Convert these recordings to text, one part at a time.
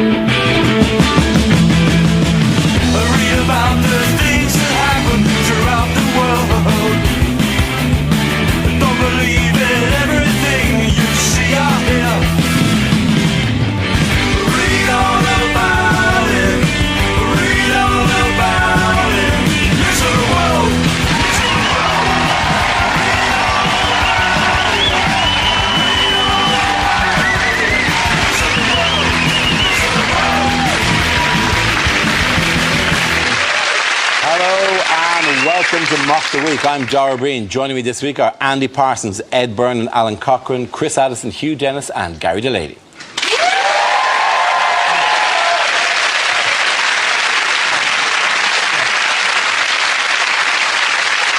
Read about the things that happen throughout the world. Don't believe in everything you see out here. Read all about it. Read all about it. Listen to the world. Hello and welcome to Mock the Week. I'm Dara Breen. Joining me this week are Andy Parsons, Ed Byrne and Alan Cochrane, Chris Addison, Hugh Dennis and Gary Delaney.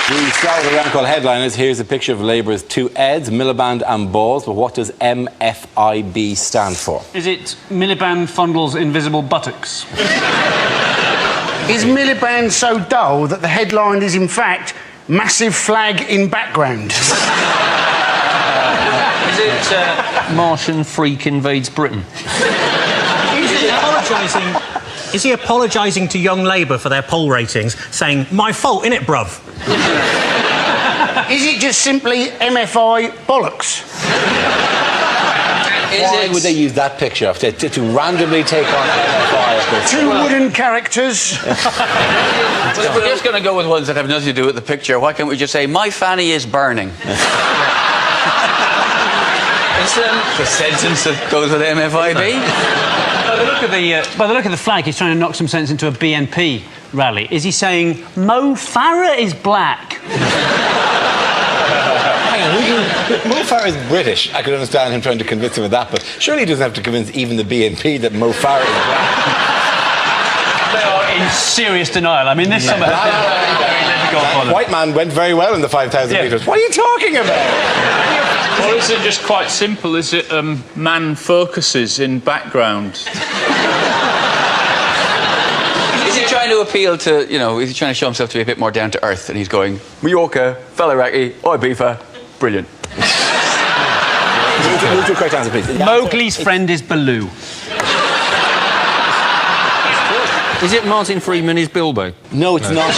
We start with a round called Headliners. Here's a picture of Labour's two Eds, Miliband and Balls, but what does MFIB stand for? Is it Miliband Fondle's Invisible Buttocks? Is Miliband so dull that the headline is, in fact, Massive Flag in Background? Is it Martian Freak Invades Britain? Is he apologising to Young Labour for their poll ratings, saying, my fault, innit, bruv? Is it just simply MFI bollocks? Why would they use that picture to randomly take on MFI? Two wooden characters. If we're just going to go with ones that have nothing to do with the picture, why can't we just say, my fanny is burning? It's the sentence that goes with MFIB. By the look of the flag, he's trying to knock some sense into a BNP rally. Is he saying, Mo Farah is black? Hang on, Mo Farah is British. I could understand him trying to convince him of that, but surely he doesn't have to convince even the BNP that Mo Farah is black. They are in serious denial. I mean, this summer has been very difficult for them. White man went very well in the 5,000 metres. What are you talking about? Or is it just quite simple? Is it man focuses in background? Is he trying to appeal to, is he trying to show himself to be a bit more down to earth? And he's going, Mallorca, Faliraki, Ibiza, brilliant. Move to a correct answer, please. Mowgli's friend is Baloo. Is it Martin Freeman is Bilbo? No, it's not.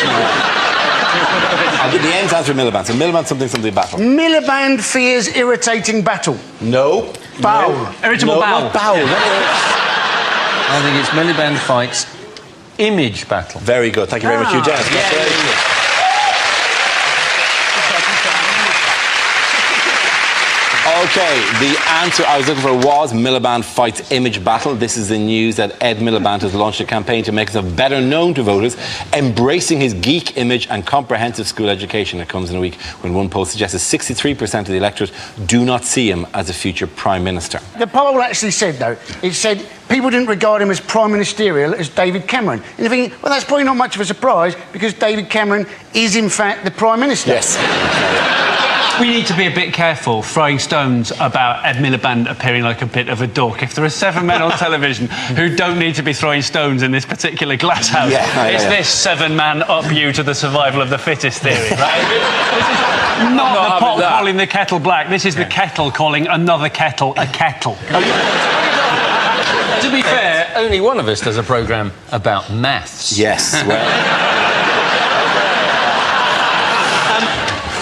I'll give the end answer Miliband. So Miliband something battle. Miliband fears irritating battle. No. Bowel. No. Irritable no, bowel. Not bowel. I think it's Miliband fights image battle. Very good. Thank you very much, Hugh Dennis. Okay, the answer I was looking for was Miliband fights image battle. This is the news that Ed Miliband has launched a campaign to make himself better known to voters, embracing his geek image and comprehensive school education. It comes in a week when one poll suggests that 63% of the electorate do not see him as a future Prime Minister. The poll actually said, though, it said people didn't regard him as prime ministerial as David Cameron. And you're thinking, well, that's probably not much of a surprise because David Cameron is, in fact, the Prime Minister. Yes. We need to be a bit careful throwing stones about Ed Miliband appearing like a bit of a dork. If there are 7 men on television who don't need to be throwing stones in this particular glass house, it's this 7-man up you to the survival of the fittest theory, right? This is not the pot calling the kettle black. This is the kettle calling another kettle a kettle. To be fair, only one of us does a programme about maths. Yes, well...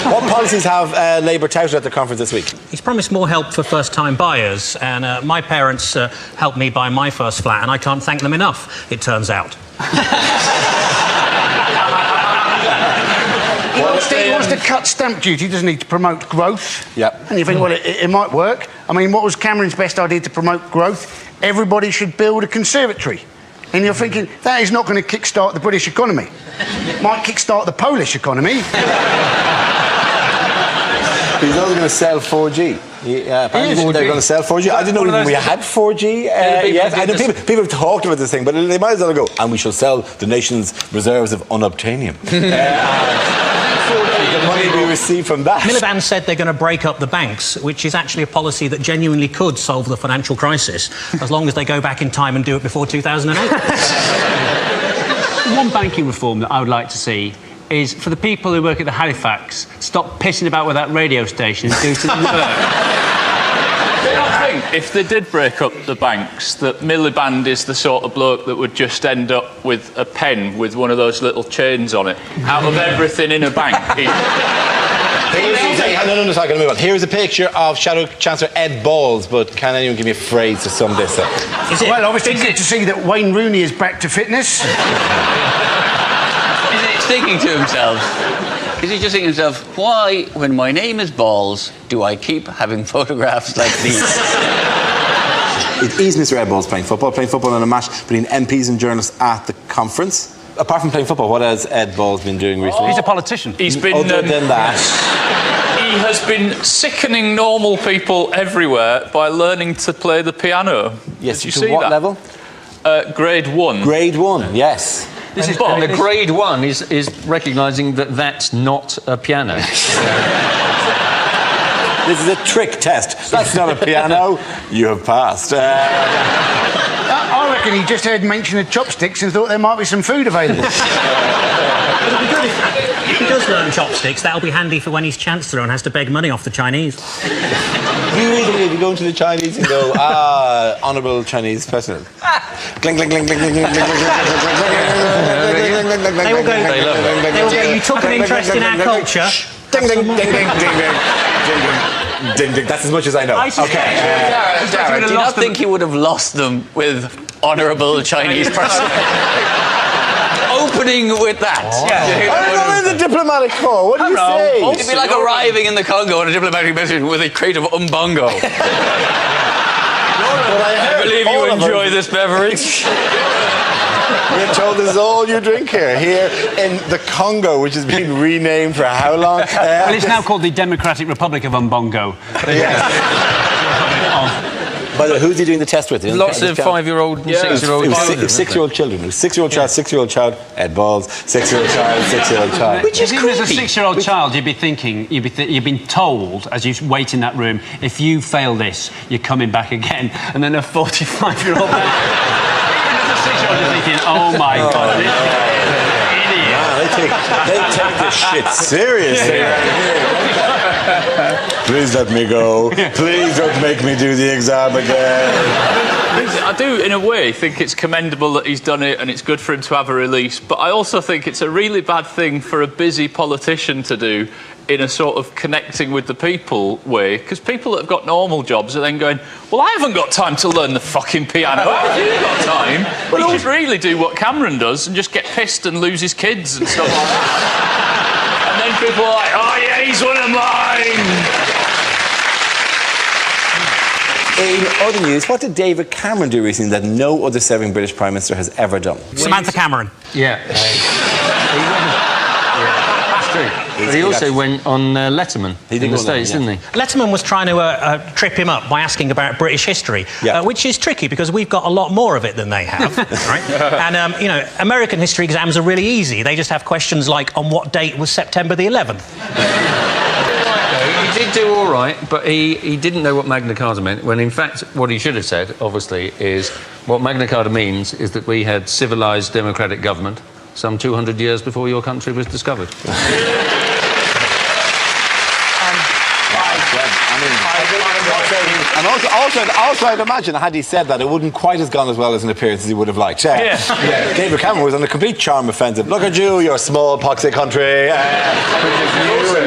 What policies have Labour touted at the conference this week? He's promised more help for first-time buyers, and my parents helped me buy my first flat, and I can't thank them enough, it turns out. He wants to cut stamp duty, doesn't he, to promote growth? Yep. And you think, well, it might work. I mean, what was Cameron's best idea to promote growth? Everybody should build a conservatory. And you're thinking, that is not going to kick-start the British economy. It might kick-start the Polish economy. He's also going to sell 4G. Apparently they're going to sell 4G. I didn't know even we had 4G yet. I know people have talked about this thing, but they might as well go, and we shall sell the nation's reserves of unobtainium. The money we receive from that. Miliband said they're going to break up the banks, which is actually a policy that genuinely could solve the financial crisis, as long as they go back in time and do it before 2008. One banking reform that I would like to see is for the people who work at the Halifax, stop pissing about with that radio station and do some work. think if they did break up the banks, that Miliband is the sort of bloke that would just end up with a pen with one of those little chains on it. Out of everything in a bank, I'm going to move on. Here's a picture of Shadow Chancellor Ed Balls, but can anyone give me a phrase to sum this up? Well, obviously, good to see that Wayne Rooney is back to fitness. Is he thinking to himself? Is he just thinking to himself, why, when my name is Balls, do I keep having photographs like these? Is Mr. Ed Balls playing football in a match between MPs and journalists at the conference? Apart from playing football, what has Ed Balls been doing recently? He's a politician. he's been... Other than that... He has been sickening normal people everywhere by learning to play the piano. Yes, Did you to see what that? level? Grade 1. Grade 1, yes. And the grade 1 is recognising that that's not a piano. This is a trick test. That's not a piano. You have passed. I reckon he just heard mention of chopsticks and thought there might be some food available. If he does learn chopsticks, that'll be handy for when he's Chancellor and has to beg money off the Chinese. You really, if you go into the Chinese and go, honourable Chinese president. Cling, cling, cling, cling, cling, cling, cling, cling, cling, They will go, you took an interest in our culture. Ding, ding, ding, ding, ding, ding, ding, ding. That's as much as I know. Okay. Darren, do you not think he would have lost them with honourable Chinese person? Opening with that. I'm in the diplomatic corps. What do you say? It'd be like arriving in the Congo on a diplomatic mission with a crate of umbongo. I believe you enjoy this beverage. We're told this is all you drink here in the Congo, which has been renamed for how long? Well, it's now called the Democratic Republic of Umbongo. By the way, who's he doing the test with? Lots of 5-year-old and 6-year-old children. 6-year-old children. 6-year-old child, Ed Balls. 6-year-old child, 6-year-old child. Which is creepy. As a 6-year-old child, you'd be thinking, you've been told, as you wait in that room, if you fail this, you're coming back again. And then a 45-year-old man, even as a 6-year-old, you're thinking, oh my God, this guy is an idiot. Wow, they take this shit seriously. Please let me go. Please don't make me do the exam again. I do, in a way, think it's commendable that he's done it and it's good for him to have a release, but I also think it's a really bad thing for a busy politician to do in a sort of connecting with the people way, because people that have got normal jobs are then going, well, I haven't got time to learn the fucking piano. How have you got time? Well, he should really do what Cameron does and just get pissed and lose his kids and stuff like that. And then people are like, oh yeah, he's one of mine. In other news, what did David Cameron do recently that no other serving British Prime Minister has ever done? Samantha Cameron. Yeah. That's true. But he also went on Letterman in the States, didn't he? Letterman was trying to trip him up by asking about British history, which is tricky because we've got a lot more of it than they have, right? And, you know, American history exams are really easy. They just have questions like, on what date was September the 11th? He did do all right, but he didn't know what Magna Carta meant, when in fact what he should have said, obviously, is what Magna Carta means is that we had civilised democratic government some 200 years before your country was discovered. And also, I'd imagine, had he said that, it wouldn't quite have gone as well as an appearance as he would have liked. David Cameron was on a complete charm offensive. Look at you, your small, poxy country.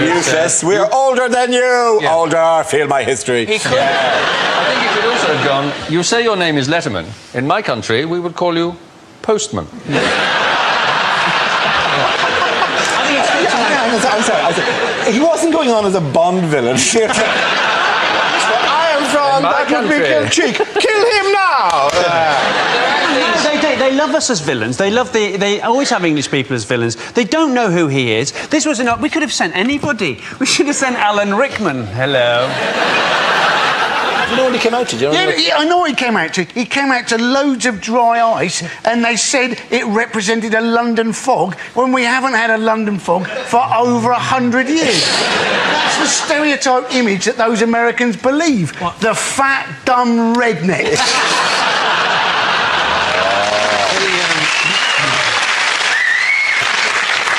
Useless. We're older than you. Older. Feel my history. He could. I think he could also have gone, you say your name is Letterman. In my country, we would call you Postman. I'm sorry. He wasn't going on as a Bond villain. That would be Cheek. Kill him now! They love us as villains. They always have English people as villains. They don't know who he is. This was we could have sent anybody. We should have sent Alan Rickman. Hello. Do you know what he came out to? I know what he came out to. He came out to loads of dry ice, and they said it represented a London fog when we haven't had a London fog for over 100 years. That's the stereotype image that those Americans believe. What? The fat, dumb redneck.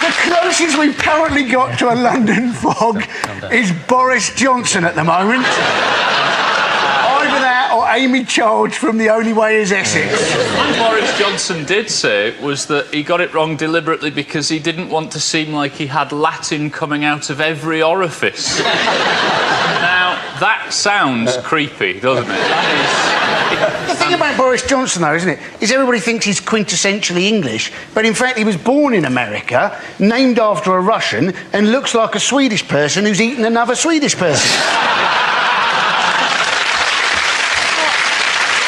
The closest we've currently got to a London fog is Boris Johnson at the moment. Either that Amy Childs from The Only Way Is Essex. What Boris Johnson did say was that he got it wrong deliberately because he didn't want to seem like he had Latin coming out of every orifice. Now, that sounds creepy, doesn't it? The thing about Boris Johnson, though, isn't it, is everybody thinks he's quintessentially English, but in fact he was born in America, named after a Russian, and looks like a Swedish person who's eaten another Swedish person.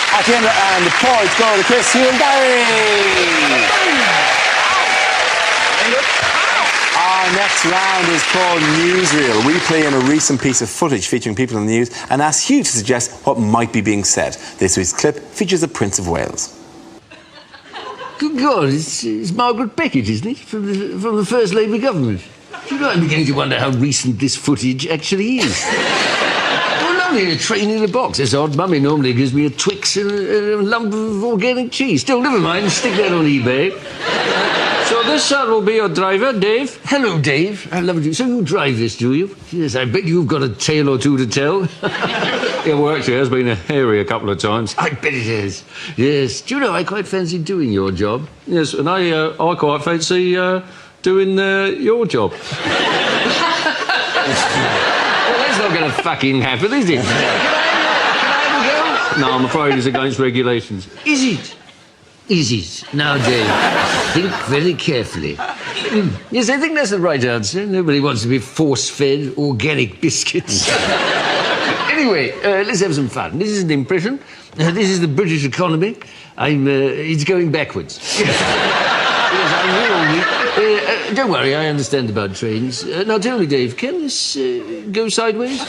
At the end, and the points go to Chris, Hugh and Gary. Our next round is called Newsreel. We play in a recent piece of footage featuring people in the news and ask you to suggest what might be being said. This week's clip features the Prince of Wales. Good God, it's Margaret Beckett, isn't it? From the First Labour government. You know, I'm beginning to wonder how recent this footage actually is. Oh, lovely, a train in a box. That's odd. Mummy normally gives me a Twix and a lump of organic cheese. Still, never mind. Stick that on eBay. So this will be your driver, Dave. Hello, Dave. I love you. So you drive this, do you? Yes, I bet you've got a tale or two to tell. Yeah, well, actually, it has been hairy a couple of times. I bet it is. Yes. Do you know, I quite fancy doing your job. Yes, and I quite fancy doing your job. Well, that's not going to fucking happen, is it? Can I have a go? No, I'm afraid it's against regulations. Is it? Is it? Now, Dave, think very carefully. Yes, I think that's the right answer. Nobody wants to be force-fed organic biscuits. Anyway, let's have some fun. This is an impression. This is the British economy. It's going backwards. Yes, I will. Don't worry, I understand about trains. Now, tell me, Dave, can this go sideways?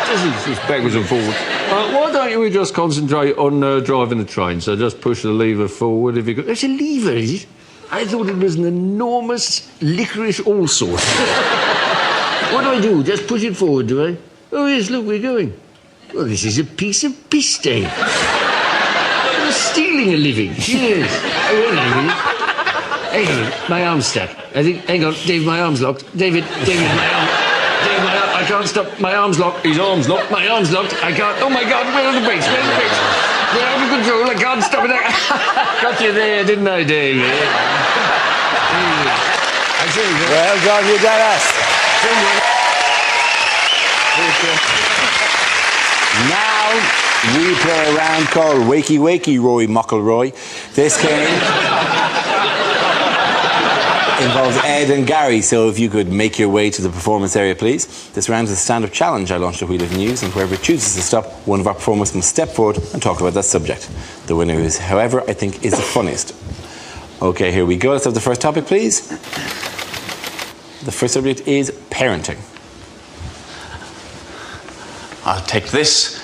It's backwards and forwards. Why don't we just concentrate on driving the train? So just push the lever forward if you could. It's a lever, is it? I thought it was an enormous licorice allsort. What do? Just push it forward, do I? Oh, yes, look, we're going. Well, this is a piece of piss day. You're stealing a living. Yes. Oh, wait a minute. Hang on, my arm's stuck. I think, hang on, Dave, my arm's locked. David, my arm. Dave, my arm, I can't stop. My arm's locked. His arm's locked. My arm's locked. I can't. Oh, my God, where are the brakes? Where are the brakes? They're out of control. I can't stop it. Got you there, didn't I, Dave? Well done, you done us. Now we play a round called Wakey Wakey, Rory Muckleroy. This game involves Ed and Gary, so if you could make your way to the performance area, please. This round is a stand-up challenge. I launched a wheel of news, and whoever chooses to stop, one of our performers must step forward and talk about that subject. The winner is, however, I think is the funniest. Okay, here we go. Let's have the first topic, please. The first subject is parenting. I'll take this.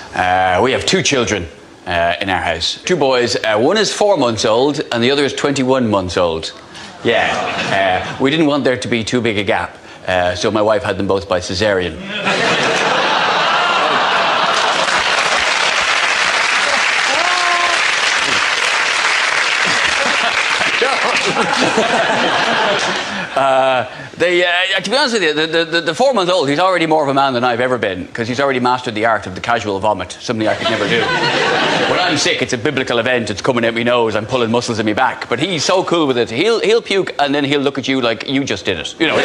We have 2 children in our house. 2 boys. One is 4 months old and the other is 21 months old. Yeah. We didn't want there to be too big a gap, so my wife had them both by cesarean. To be honest with you, the 4-month-old, he's already more of a man than I've ever been, because he's already mastered the art of the casual vomit, something I could never do. When I'm sick, it's a biblical event, it's coming out my nose, I'm pulling muscles in my back, but he's so cool with it. He'll puke and then he'll look at you like you just did it. You know,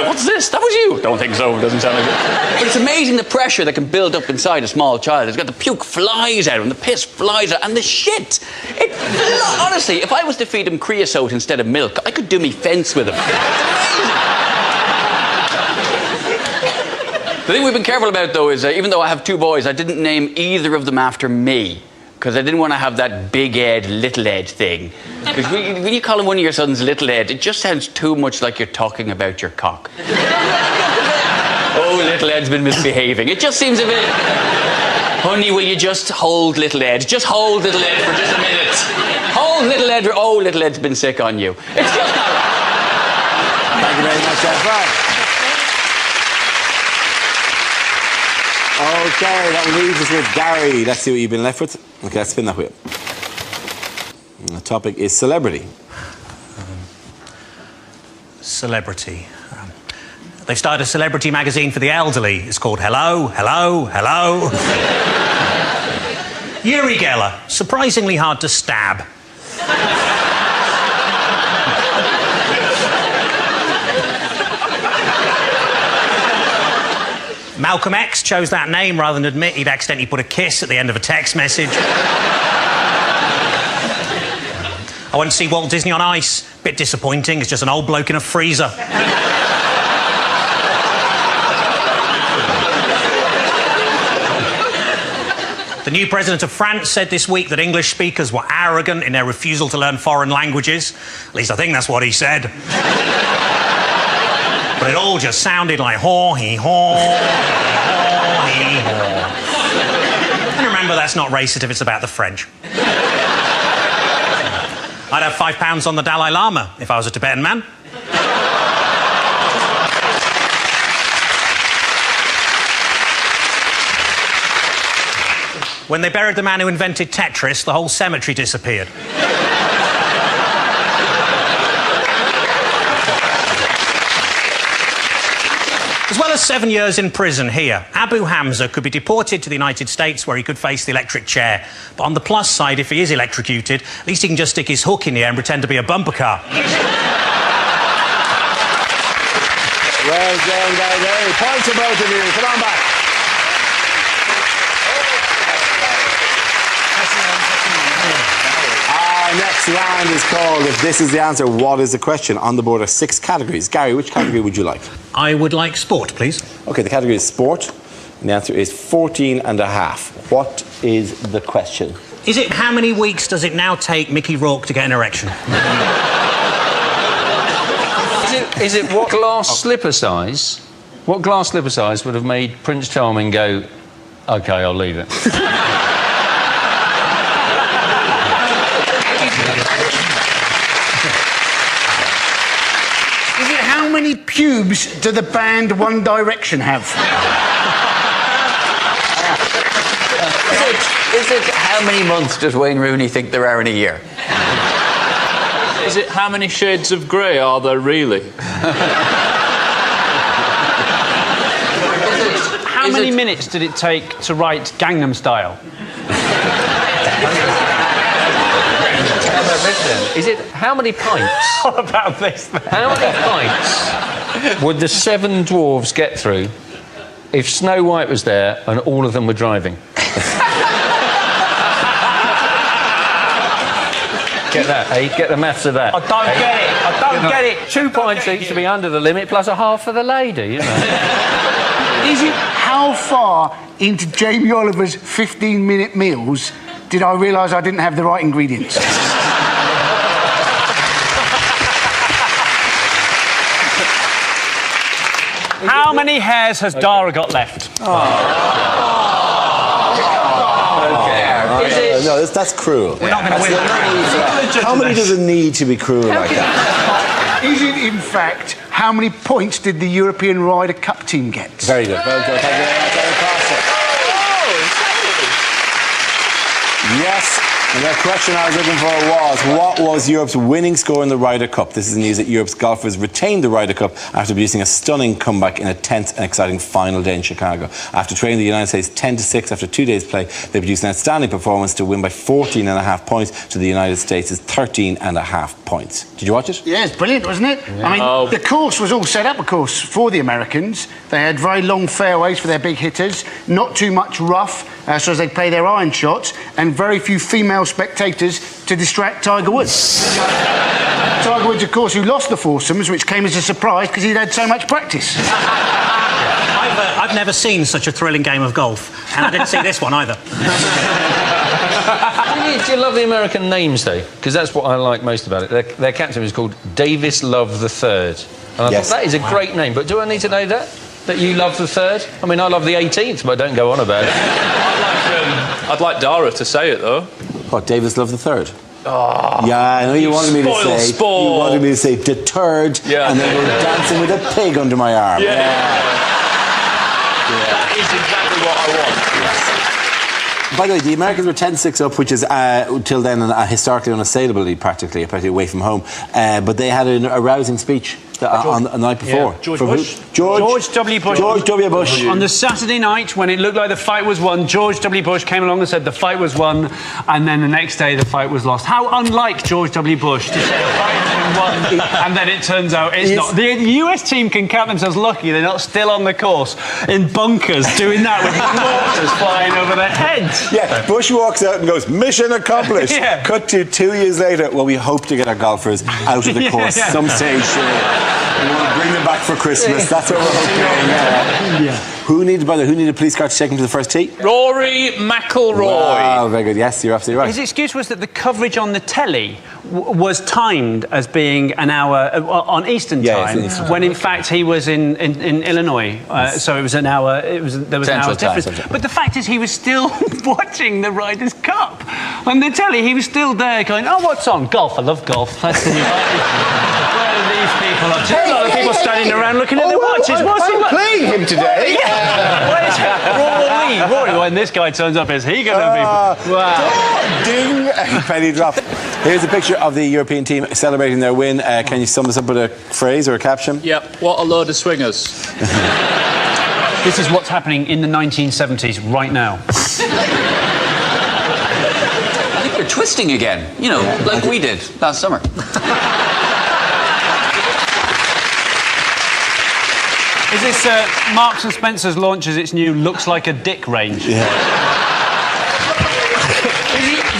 what's this? That was you? Don't think so, doesn't sound like it. But it's amazing the pressure that can build up inside a small child. It's got the puke flies out and the piss flies out and the shit. Honestly, if I was to feed him creosote instead of milk, I could do me fence with him. The thing we've been careful about, though, is even though I have 2 boys, I didn't name either of them after me, because I didn't want to have that big Ed, little Ed thing. Because when you call him one of your sons Little Ed, it just sounds too much like you're talking about your cock. Oh, Little Ed's been misbehaving. It just seems a bit... Honey, will you just hold Little Ed? Just hold Little Ed for just a minute. Hold Little Ed. Oh, Little Ed's been sick on you. It's just not right. Thank you very much, Ed. Okay, that leaves us with Gary. Let's see what you've been left with. Okay, let's spin that wheel. And the topic is celebrity. Celebrity. They've started a celebrity magazine for the elderly. It's called Hello, Hello, Hello. Uri Geller, surprisingly hard to stab. Malcolm X chose that name rather than admit he'd accidentally put a kiss at the end of a text message. I went to see Walt Disney on Ice. Bit disappointing, it's just an old bloke in a freezer. The new president of France said this week that English speakers were arrogant in their refusal to learn foreign languages. At least I think that's what he said. But it all just sounded like haw-hee-haw, haw-hee-haw. And remember, that's not racist if it's about the French. I'd have £5 on the Dalai Lama if I was a Tibetan man. When they buried the man who invented Tetris, the whole cemetery disappeared. As well as 7 years in prison here, Abu Hamza could be deported to the United States where he could face the electric chair. But on the plus side, if he is electrocuted, at least he can just stick his hook in the air and pretend to be a bumper car. Well done, guys. Point to both of you. Come on back. Our next round is called If This Is the Answer, What Is the Question? On the board are 6 categories. Gary, which category would you like? I would like sport, please. OK, the category is sport, and the answer is 14 and a half. What is the question? Is it how many weeks does it now take Mickey Rourke to get an erection? Is it what glass slipper size? What glass slipper size would have made Prince Charming go, OK, I'll leave it? How many pubes do the band One Direction have? Is it how many months does Wayne Rooney think there are in a year? Is it how many shades of grey are there really? How many minutes did it take to write Gangnam Style? Is it how many pints? What about this then? How many pints would the 7 dwarves get through if Snow White was there and all of them were driving? Get that, eh? Get the maths of that. I don't get it. I don't get it. 2 pints each to be under the limit, plus a half for the lady, you know. Is it how far into Jamie Oliver's 15-minute meals did I realise I didn't have the right ingredients? How many hairs has Dara got left? No, that's cruel. We're not going to win that. How many does it need to be cruel like that? Is it, in fact, how many points did the European Ryder Cup team get? Very good. Well done. Thank you very much, Eric Foster. Yes. And the question I was looking for was, what was Europe's winning score in the Ryder Cup? This is news that Europe's golfers retained the Ryder Cup after producing a stunning comeback in a tense and exciting final day in Chicago. After trailing the United States 10-6 after 2 days' play, they produced an outstanding performance to win by 14.5 points to the United States' 13.5 points. Did you watch it? Yeah, it's brilliant, wasn't it? Yeah. I mean, the course was all set up, of course, for the Americans. They had very long fairways for their big hitters, not too much rough, so as they play their iron shots, and very few female spectators to distract Tiger Woods. Tiger Woods, of course, who lost the foursomes, which came as a surprise because he'd had so much practice. I've never seen such a thrilling game of golf, and I didn't see this one either. Do you love the American names, though? Because that's what I like most about it. Their captain was called Davis Love the Third. And I thought, that is a great name, but do I need to know that? That you love the third? I mean, I love the 18th, but don't go on about it. I'd like Dara to say it, though. What, Davis Love the Third? Oh, yeah, I know you wanted me to say. Sport. You wanted me to say the third, and then we're dancing with a pig under my arm. Yeah. That is exactly what I want. By the way, the Americans were 10-6 up, which is till then historically unassailable, practically away from home. But they had a rousing speech on the night before. Yeah. George For Bush. who? George W. Bush. George W. Bush. On the Saturday night, when it looked like the fight was won, George W. Bush came along and said the fight was won, and then the next day the fight was lost. How unlike George W. Bush to say the fight has been won, and then it turns out it's not. The US team can count themselves lucky they're not still on the course in bunkers doing that with mortars flying over their heads. Yeah, Bush walks out and goes, mission accomplished. Yeah. Cut to 2 years later, well, we hope to get our golfers out of the course some stage. We want to bring them back for Christmas. That's what we're hoping. Who needed a police car to take him to the first tee? Rory McIlroy. Wow, very good. Yes, you're absolutely right. His excuse was that the coverage on the telly was timed as being an hour on Eastern time, when in fact he was in Illinois. So it was an hour. There was an hour's difference. But the fact is, he was still watching the Ryder Cup on the telly. He was still there, going, "Oh, what's on? Golf. I love golf." That's the Where are these people up to? A lot of people standing around looking at their watches. What's he playing him today? Rory, when this guy turns up, is he going to be... Wow. Ding! Penny drop. Here's a picture of the European team celebrating their win. Can you sum this up with a phrase or a caption? Yep, what a load of swingers. This is what's happening in the 1970s right now. I think they're twisting again, you know, like we did last summer. Is this Marks and Spencer's launches its new looks like a dick range? Yeah.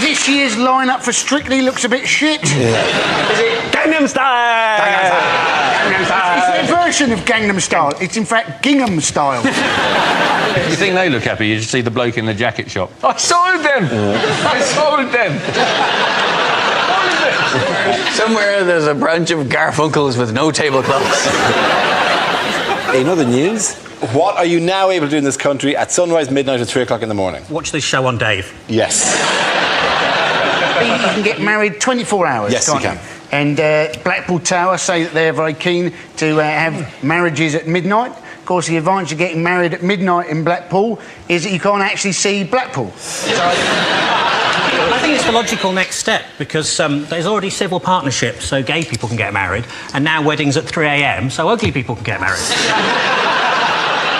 This year's lineup for Strictly looks a bit shit. Yeah. Is it Gangnam Style? Gangnam Style. It's a version of Gangnam Style. It's in fact Gingham Style. You think they look happy? You just see the bloke in the jacket shop. I sold them! I sold them! Somewhere there's a branch of Garfunkels with no tablecloths. In other news, what are you now able to do in this country at sunrise, midnight, or 3 o'clock in the morning? Watch this show on Dave. Yes. You can get married 24 hours, yes, can't you can. And Blackpool Tower say that they're very keen to have marriages at midnight. Of course, the advantage of getting married at midnight in Blackpool is that you can't actually see Blackpool. I think it's the logical next step, because there's already civil partnerships, so gay people can get married, and now weddings at 3 a.m, so ugly people can get married.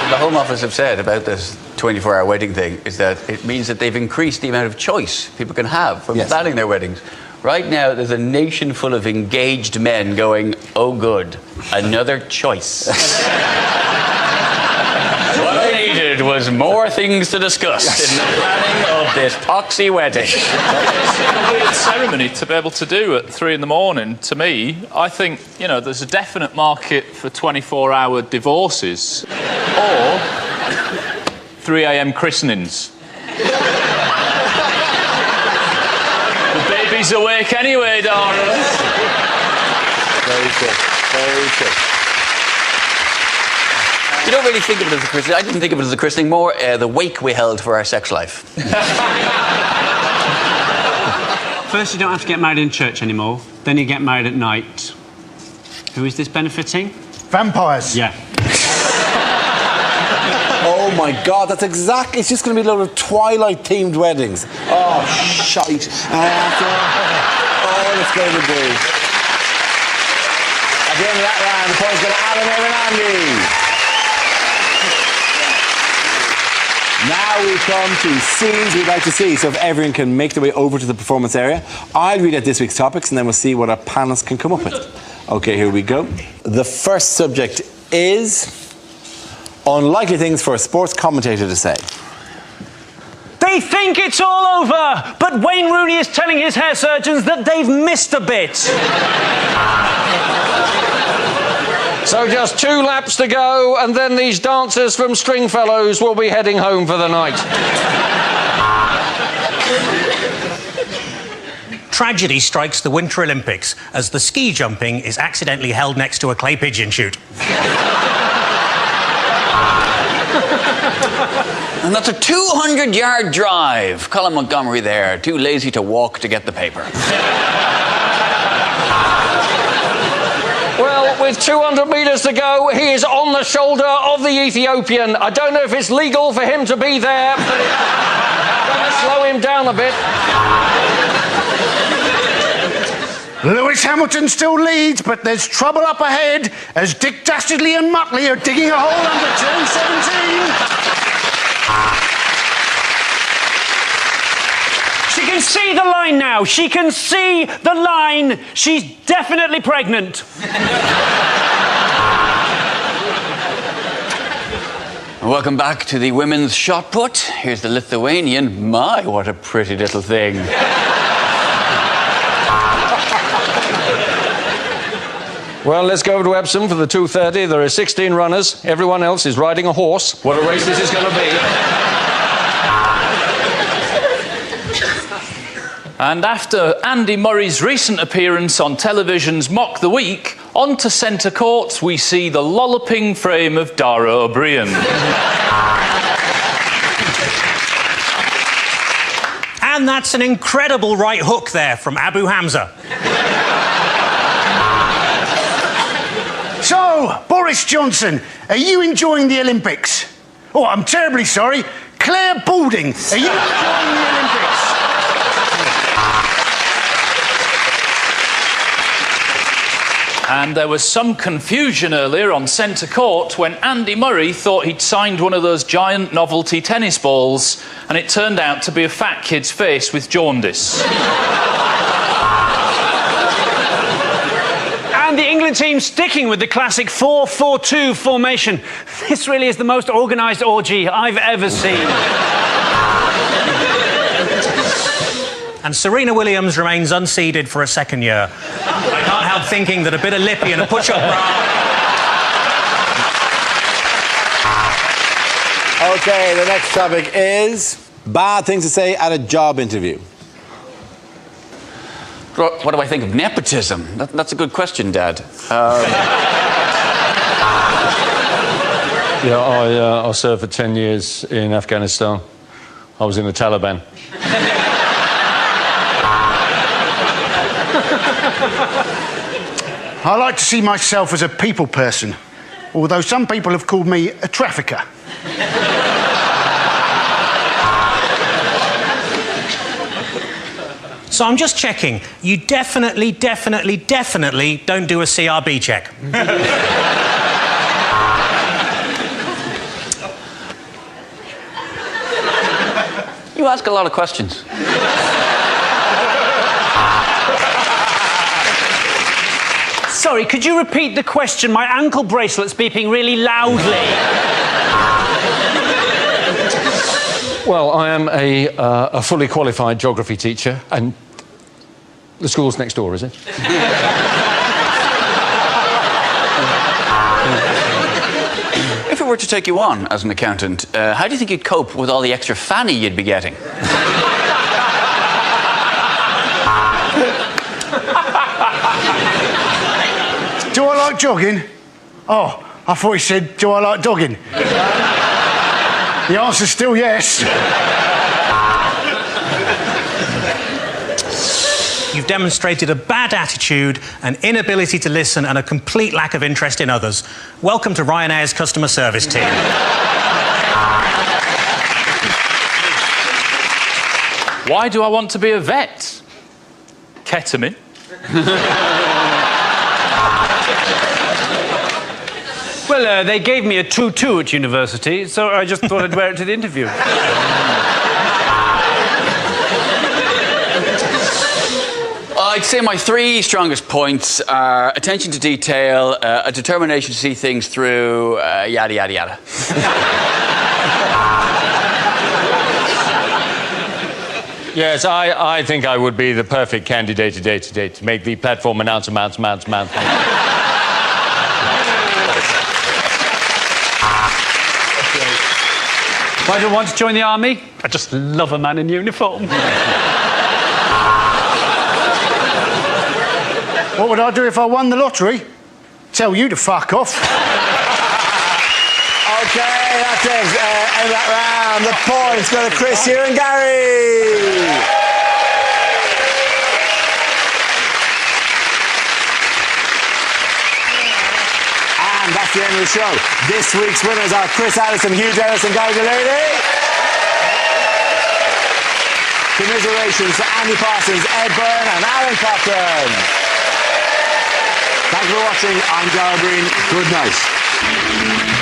The Home Office have said about this 24-hour wedding thing is that it means that they've increased the amount of choice people can have when planning their weddings. Right now, there's a nation full of engaged men going, "Oh, good, another choice." What I needed was more things to discuss in the planning of this poxy wedding. It's a weird ceremony to be able to do at 3 in the morning. To me, I think, you know, there's a definite market for 24-hour divorces or 3 a.m. christenings. The baby's awake anyway, darlings. Very good. Very good. You don't really think of it as a christening. I didn't think of it as a christening, more the wake we held for our sex life. First, you don't have to get married in church anymore. Then you get married at night. Who is this benefiting? Vampires. Yeah. Oh my God, that's exactly. It's just going to be a load of Twilight-themed weddings. Oh, shite. That's all it's going to be. At the end of that round, the point's going to Alan, Erin, and Andy. Now we come to scenes we'd like to see. So if everyone can make their way over to the performance area, I'll read out this week's topics and then we'll see what our panelists can come up with. Okay, here we go. The first subject is unlikely things for a sports commentator to say. They think it's all over, but Wayne Rooney is telling his hair surgeons that they've missed a bit. So just 2 laps to go, and then these dancers from Stringfellows will be heading home for the night. Tragedy strikes the Winter Olympics as the ski jumping is accidentally held next to a clay pigeon chute. And that's a 200-yard drive. Colin Montgomery there, too lazy to walk to get the paper. Well, with 200 metres to go, he is on the shoulder of the Ethiopian. I don't know if it's legal for him to be there, but I'm going to slow him down a bit. Lewis Hamilton still leads, but there's trouble up ahead as Dick Dastardly and Muttley are digging a hole under turn 17. She can see the line now. She can see the line. She's definitely pregnant. Welcome back to the women's shot put. Here's the Lithuanian. My, what a pretty little thing. Well, let's go over to Epsom for the 2:30. There are 16 runners. Everyone else is riding a horse. What a race this is going to be. And after Andy Murray's recent appearance on television's Mock the Week, onto centre court we see the lolloping frame of Dara O'Brien. And that's an incredible right hook there from Abu Hamza. So, Boris Johnson, are you enjoying the Olympics? Oh, I'm terribly sorry. Claire Balding, are you enjoying the Olympics? And there was some confusion earlier on centre court when Andy Murray thought he'd signed one of those giant novelty tennis balls, and it turned out to be a fat kid's face with jaundice. And the England team sticking with the classic 4-4-2 formation. This really is the most organised orgy I've ever seen. And Serena Williams remains unseeded for a second year. I can't help thinking that a bit of lippy and a push-up bra... OK, the next topic is bad things to say at a job interview. What do I think of nepotism? That's a good question, Dad. Yeah, I served for 10 years in Afghanistan. I was in the Taliban. I like to see myself as a people person, although some people have called me a trafficker. So I'm just checking. You definitely don't do a CRB check. You ask a lot of questions. Sorry, could you repeat the question? My ankle bracelet's beeping really loudly. Well, I am a fully qualified geography teacher, and the school's next door, is it? If it were to take you on as an accountant, how do you think you'd cope with all the extra fanny you'd be getting? Do I like jogging? Oh, I thought he said, do I like dogging? The answer's still yes. You've demonstrated a bad attitude, an inability to listen, and a complete lack of interest in others. Welcome to Ryanair's customer service team. Why do I want to be a vet? Ketamine. Well, they gave me a tutu at university, so I just thought I'd wear it to the interview. I'd say my three strongest points are attention to detail, a determination to see things through, yada, yada, yada. Yes, I think I would be the perfect candidate today to make the platform announcer. Why do I want to join the army? I just love a man in uniform. What would I do if I won the lottery? Tell you to fuck off. OK, that's it. End of that round. The points go to Chris, Hugh and Gary. And that's the end of the show. This week's winners are Chris Addison, Hugh Dennis and Gary Delaney. Commiserations to Andy Parsons, Ed Byrne and Alan Cochrane. Thanks for watching. I'm Darrell Green. Good night.